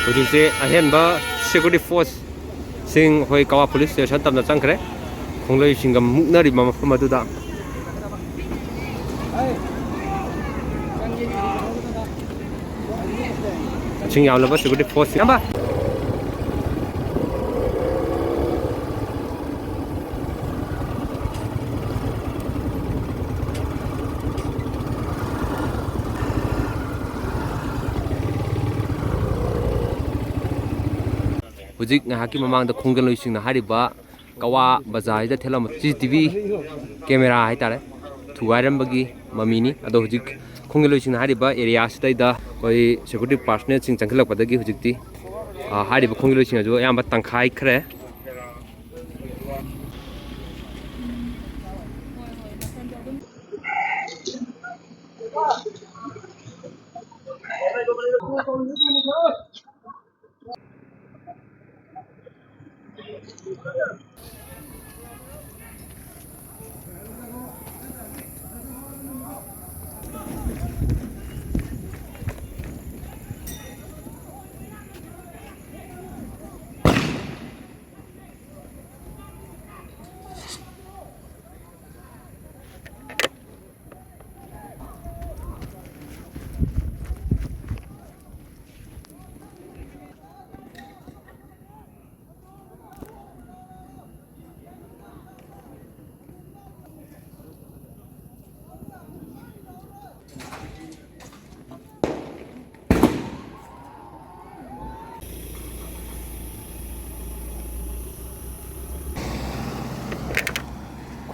ꯍꯧꯖꯤꯛꯁꯦ ꯑꯍꯦꯟꯕ security force ꯁꯤꯡ ꯑꯩꯈꯣꯏ ꯀꯋꯥ ꯄꯨꯂꯤꯁ ꯁ꯭ꯇꯦꯁꯟ ꯇꯝꯅ ꯆꯪꯈ꯭ꯔꯦ ꯈꯣꯡꯂꯣꯏꯁꯤꯡꯒ ꯃꯨꯛꯅꯔꯤꯕ ꯃꯐꯝ ꯑꯗꯨꯗ ꯃꯁꯤꯡ ꯌꯥꯝꯂꯕ ꯁꯦꯀ꯭ꯌꯨꯔꯤꯇꯤ ꯐꯣꯔꯁ ꯌꯥꯝꯕ ꯍꯧꯖꯤꯛ ꯉꯥꯏꯍꯥꯛꯀꯤ ꯃꯃꯥꯡꯗ ꯈꯣꯡꯖꯪꯂꯣꯏꯁꯤꯡꯅ ꯍꯥꯏꯔꯤꯕ ꯀꯋꯥ ꯕꯖꯥꯔꯗ ꯊꯦꯠꯂꯝꯕ CCTV ꯀꯦꯃꯦꯔꯥ ꯍꯥꯏꯇꯥꯔꯦ ꯊꯨꯒꯥꯏꯔꯝꯕꯒꯤ ꯃꯃꯤꯅꯤ ꯑꯗꯣ ꯍꯧꯖꯤꯛ ꯈꯣꯡꯖꯪꯂꯣꯏꯁꯤꯡꯅ ꯍꯥꯏꯔꯤꯕ ꯑꯦꯔꯤꯌꯥꯁꯤꯗꯩꯗ ꯑꯩꯈꯣꯏ ꯁꯦꯀ꯭ꯌꯨꯔꯤꯇꯤ ꯄꯥꯔꯁꯣꯅꯦꯜꯁꯤꯡ ꯆꯪꯁꯤꯜꯂꯛꯄꯗꯒꯤ ꯍꯧꯖꯤꯛꯇꯤ ꯍꯥꯏꯔꯤꯕ ꯈꯣꯡꯖꯪꯂꯣꯏꯁꯤꯡ ꯑꯗꯨ ꯑꯌꯥꯝꯕ ꯇꯪꯈꯥꯏꯈ꯭ꯔꯦ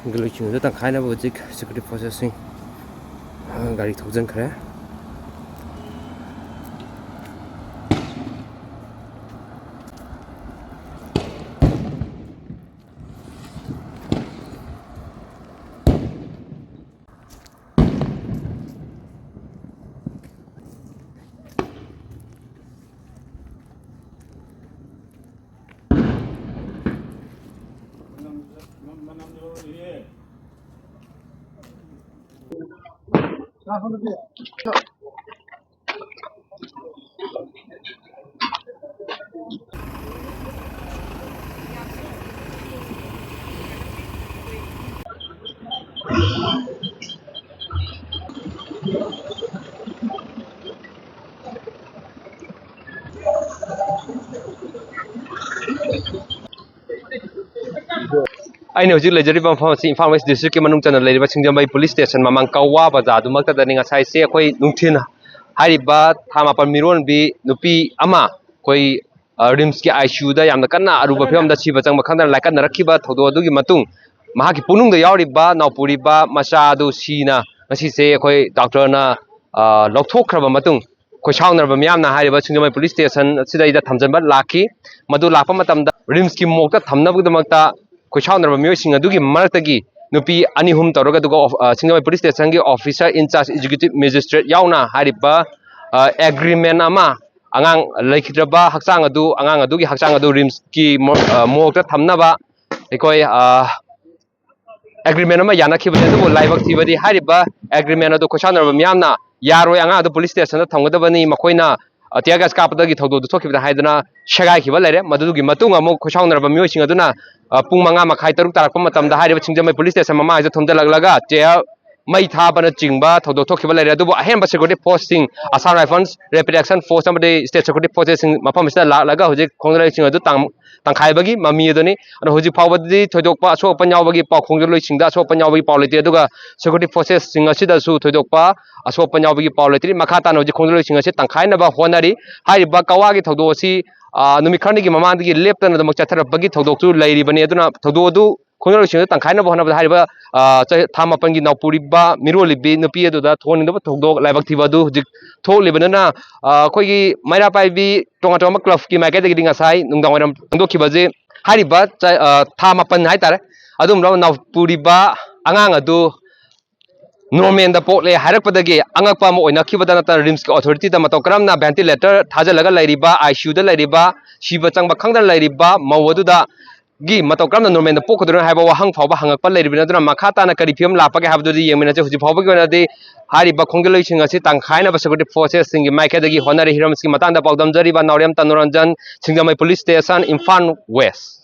ꯈꯣꯡꯖꯪꯂꯣꯏꯁꯤꯡ ꯑꯗꯨ ꯇꯪꯈꯥꯏꯅꯕ ꯍꯧꯖꯤꯛ ꯁꯦꯀ꯭ꯌꯨꯔꯤꯇꯤ ꯐꯣꯔꯁꯦꯁꯁꯤꯡ ꯒꯥꯔꯤ ꯊꯧꯖꯤꯟꯈ꯭ꯔꯦ ꯑꯩꯅ ꯍꯧꯖꯤꯛ ꯂꯩꯖꯔꯤꯕ ꯃꯐꯝ ꯑꯁꯤ ꯏꯝꯐꯥꯜ ꯋꯦꯁ ꯗꯤꯁꯇ꯭ꯔꯤꯛꯀꯤ ꯃꯅꯨꯡ ꯆꯟꯅ ꯂꯩꯔꯤꯕ ꯁꯤꯡꯖꯃꯩ ꯄꯨꯂꯤꯁ ꯁ꯭ꯇꯦꯁꯟ ꯃꯃꯥꯡ ꯀꯋꯥ ꯕꯖꯥꯔꯗꯨꯃꯛꯇꯗꯅꯤ ꯉꯁꯥꯏꯁꯦ ꯑꯩꯈꯣꯏ ꯅꯨꯡꯊꯤꯜ ꯍꯥꯏꯔꯤꯕ ꯊꯥ 8 ꯃꯤꯔꯣꯟꯕꯤ ꯅꯨꯄꯤ ꯑꯃ ꯑꯩꯈꯣꯏ ꯔꯤꯝꯁꯀꯤ ICUꯗ ꯌꯥꯝꯅ ꯀꯟꯅ ꯑꯔꯨꯕ ꯐꯤꯚꯝꯗ ꯁꯤꯕ ꯆꯪꯕ ꯈꯪꯗꯅ ꯂꯥꯏꯀꯠꯅꯔꯛꯈꯤꯕ ꯊꯧꯗꯣꯛ ꯑꯗꯨꯒꯤ ꯃꯇꯨꯡ ꯃꯍꯥꯛꯀꯤ ꯄꯨꯛꯅꯨꯡꯗ ꯌꯥꯎꯔꯤꯕ ꯅꯥꯎꯄꯨꯔꯤꯕ ꯃꯆꯥ ꯑꯗꯨ ꯁꯤꯅ ꯉꯁꯤꯁꯦ ꯑꯩꯈꯣꯏ ꯗꯣꯛꯇꯔꯅ ꯂꯧꯊꯣꯛꯈ꯭ꯔꯕ ꯃꯇꯨꯡ ꯈꯣꯏꯁꯥꯎꯅꯔꯕ ꯃꯤꯌꯥꯝꯅ ꯍꯥꯏꯔꯤꯕ ꯁꯤꯡꯖꯃꯩ ꯄꯨꯂꯤꯁ ꯁ꯭ꯇꯦꯁꯟ ꯑꯁꯤꯗꯩꯗ ꯊꯝꯖꯟꯕ ꯂꯥꯛꯈꯤ ꯃꯗꯨ ꯂꯥꯛꯄ ꯃꯇꯝꯗ ꯔꯤꯝꯁꯀꯤ ꯃꯣꯛꯇ ꯊꯝꯅꯕꯒꯤꯗꯃꯛꯇ ꯈꯣꯏꯁꯥꯎꯅꯔꯕ ꯃꯤꯑꯣꯏꯁꯤꯡ ꯑꯗꯨꯒꯤ ꯃꯔꯛꯇꯒꯤ ꯅꯨꯄꯤ 2-3 ꯇꯧꯔꯒ ꯑꯗꯨꯒ ꯁꯤꯡꯖꯃꯩ ꯄꯨꯂꯤꯁ ꯁ꯭ꯇꯦꯁꯟꯒꯤ ꯑꯣꯐꯤꯁꯔ ꯏꯟꯆꯥꯔꯖ ꯑꯦꯛꯖꯤꯀ꯭ꯌꯨꯇꯤꯚ ꯃꯦꯖꯤꯁꯇ꯭ꯔꯦꯠ ꯌꯥꯎꯅ ꯍꯥꯏꯔꯤꯕ ꯑꯦꯒ꯭ꯔꯤꯃꯦꯟ ꯑꯃ ꯑꯉꯥꯡ ꯂꯩꯈꯤꯗ꯭ꯔꯕ ꯑꯉꯥꯡ ꯑꯗꯨꯒꯤ ꯍꯛꯆꯥꯡ ꯑꯗꯨ ꯔꯤꯝꯁꯀꯤ ꯃꯣꯔꯒꯇ ꯊꯝꯅꯕ ꯑꯩꯈꯣꯏ ꯑꯦꯒ꯭ꯔꯤꯃꯦꯟ ꯑꯃ ꯌꯥꯅꯈꯤꯕꯅꯤ ꯑꯗꯨꯕꯨ ꯂꯥꯏꯕꯛ ꯊꯤꯕꯗꯤ ꯍꯥꯏꯔꯤꯕ ꯑꯦꯒ꯭ꯔꯤꯃꯦꯟ ꯑꯗꯨ ꯈꯣꯏꯁꯥꯎꯅꯔꯕ ꯃꯤꯌꯥꯝꯅ ꯌꯥꯔꯣꯏ ꯑꯉꯥꯡ ꯑꯗꯨ ꯄꯨꯂꯤꯁ ꯁ꯭ꯇꯦꯁꯟꯗ ꯊꯝꯒꯗꯕꯅꯤ ꯃꯈꯣꯏꯅ ꯇꯤꯌꯔ ꯒ꯭ꯌꯥꯁ ꯀꯥꯞꯄꯗꯒꯤ ꯊꯧꯗꯣꯛ ꯊꯣꯛꯈꯤꯕꯗ ꯍꯥꯏꯗꯅ ꯁꯦꯒꯥꯏꯈꯤꯕ ꯂꯩꯔꯦ ꯃꯗꯨꯒꯤ ꯃꯇꯨꯡ ꯑꯃꯨꯛ ꯈꯣꯏꯁꯥꯎꯅꯔꯕ ꯃꯤꯑꯣꯏꯁꯤꯡ ꯑꯗꯨꯅ ꯄꯨꯡ 5:30 ꯇꯥꯔꯛꯄ ꯃꯇꯝꯗ ꯍꯥꯏꯔꯤꯕ ꯁꯤꯡꯖꯃꯩ ꯄꯨꯂꯤꯁ ꯁ꯭ꯇꯦꯁꯟ ꯃꯃꯥꯡꯁꯤꯗ ꯊꯣꯝꯖꯤꯜꯂꯛꯂꯒ ꯆꯦꯌꯔ ꯃꯩ ꯊꯥꯕꯅꯆꯤꯡꯕ ꯊꯧꯗꯣꯛ ꯊꯣꯛꯈꯤꯕ ꯂꯩꯔꯦ ꯑꯗꯨꯕꯨ ꯑꯍꯦꯟꯕ ꯁꯦꯀ꯭ꯌꯨꯔꯤꯇꯤ ꯐꯣꯔꯁꯁꯤꯡ Assam rifles rapid action force ꯑꯃꯗꯤ ꯁ꯭ꯇꯦꯠ ꯁꯦꯀ꯭ꯌꯨꯔꯤꯇꯤ ꯐꯣꯔꯁꯦꯁꯁꯤꯡ ꯃꯐꯝ ꯑꯁꯤꯗ ꯂꯥꯛꯂꯒ ꯍꯧꯖꯤꯛ ꯈꯣꯡꯖꯪꯂꯣꯏꯁꯤꯡ ꯑꯗꯨ ꯇꯪꯈꯥꯏꯕꯒꯤ ꯃꯃꯤ ꯑꯗꯨꯅꯤ ꯑꯗꯣ ꯍꯧꯖꯤꯛ ꯐꯥꯎꯕꯗꯤ ꯊꯣꯏꯗꯣꯛꯄ ꯑꯁꯣꯛ ꯑꯄꯟ ꯌꯥꯎꯕꯒꯤ ꯄꯥꯎ ꯈꯣꯡꯖꯪꯂꯣꯏꯁꯤꯡꯗ ꯑꯁꯣꯛ ꯑꯄꯟ ꯌꯥꯎꯕꯒꯤ ꯄꯥꯎ ꯂꯩꯇꯦ ꯑꯗꯨꯒ ꯁꯦꯀ꯭ꯌꯨꯔꯤꯇꯤ ꯐꯣꯔꯁꯦꯁꯁꯤꯡ ꯑꯁꯤꯗꯁꯨ ꯊꯣꯏꯗꯣꯛꯄ ꯑꯁꯣꯛ ꯑꯄꯟ ꯌꯥꯎꯕꯒꯤ ꯄꯥꯎ ꯂꯩꯇ꯭ꯔꯤ ꯃꯈꯥ ꯇꯥꯅ ꯍꯧꯖꯤꯛ ꯈꯣꯡꯖꯪꯂꯣꯏꯁꯤꯡ ꯑꯁꯤ ꯇꯪꯈꯥꯏꯅꯕ ꯍꯣꯠꯅꯔꯤ ꯍꯥꯏꯔꯤꯕ ꯀꯋꯥꯒꯤ ꯊꯧꯗꯣꯛ ꯑꯁꯤ ꯅꯨꯃꯤꯠ ꯈꯔꯅꯤꯒꯤ ꯃꯃꯥꯡꯗꯒꯤ ꯂꯦꯞꯇꯅ ꯑꯗꯨꯃꯛ ꯆꯠꯊꯔꯛꯄꯒꯤ ꯊꯧꯗꯣꯛꯁꯨ ꯂꯩꯔꯤꯕꯅꯤ ꯑꯗꯨꯅ ꯊꯧꯗꯣꯛ ꯑꯗꯨ ꯈꯣꯡꯖꯪꯂꯣꯏꯁꯤꯡꯗ ꯇꯪꯈꯥꯏꯅꯕ ꯍꯣꯠꯅꯕꯗ ꯍꯥꯏꯔꯤꯕ ꯊꯥ 8ꯒꯤ ꯅꯥꯎꯄꯨꯔꯤꯕ ꯃꯤꯔꯣꯜꯂꯤꯕꯤ ꯅꯨꯄꯤ ꯑꯗꯨꯗ ꯊꯣꯛꯍꯟꯅꯤꯡꯗꯕ ꯊꯧꯗꯣꯛ ꯂꯥꯏꯕꯛ ꯊꯤꯕ ꯑꯗꯨ ꯍꯧꯖꯤꯛ ꯊꯣꯛꯂꯤꯕꯅꯤꯅ ꯑꯩꯈꯣꯏꯒꯤ ꯃꯩꯔꯥ ꯄꯥꯏꯕꯤ ꯇꯣꯉꯥꯟ ꯇꯣꯉꯥꯟꯕ ꯀ꯭ꯂꯕꯀꯤ ꯃꯥꯏꯀꯩꯗꯒꯤꯗꯤ ꯉꯁꯥꯏ ꯅꯨꯡꯗꯥꯡꯋꯥꯏꯔꯝ ꯐꯣꯡꯗꯣꯛꯈꯤꯕꯁꯤ ꯍꯥꯏꯔꯤꯕ ꯊꯥ 8 ꯍꯥꯏꯇꯥꯔꯦ ꯑꯗꯨꯝꯕ ꯅꯥꯎꯄꯨꯔꯤꯕ ꯑꯉꯥꯡ ꯑꯗꯨ ꯅꯣꯔꯃꯦꯟꯗ ꯄꯣꯛꯂꯦ ꯍꯥꯏꯔꯛꯄꯗꯒꯤ ꯑꯉꯛꯄ ꯑꯃ ꯑꯣꯏꯅꯈꯤꯕꯗ ꯅꯠꯇꯅ ꯔꯤꯝꯁꯀꯤ ꯑꯣꯊꯣꯔꯤꯇꯤꯗ ꯃꯇꯧ ꯀꯔꯝꯅ ꯚꯦꯟꯇꯤꯂꯦꯇꯔ ꯊꯥꯖꯤꯜꯂꯒ ꯂꯩꯔꯤꯕ ICUꯗ ꯂꯩꯔꯤꯕ ꯁꯤꯕ ꯆꯪꯕ ꯈꯪꯗꯅ ꯂꯩꯔꯤꯕ ꯃꯧ ꯑꯗꯨꯗ गी मतौ क्रम नॉर्मल पोखदुन हाइबा वाहंग फावबा हंगकपा लेरिबिनदुना मखा ताना करि फिल्म लापगे हाबदुदि येमिनचे हुजि फावबगे ओनदि हारिबा खोंगलोइसिंग असि तंखाइना सिक्योरिटी फोर्सेस सिंगी माइकेदगी होनरी हिरमस्की मतंदा पाउदम जरिबा Naorem Tanoranjan Singjamei police station Imphal waste.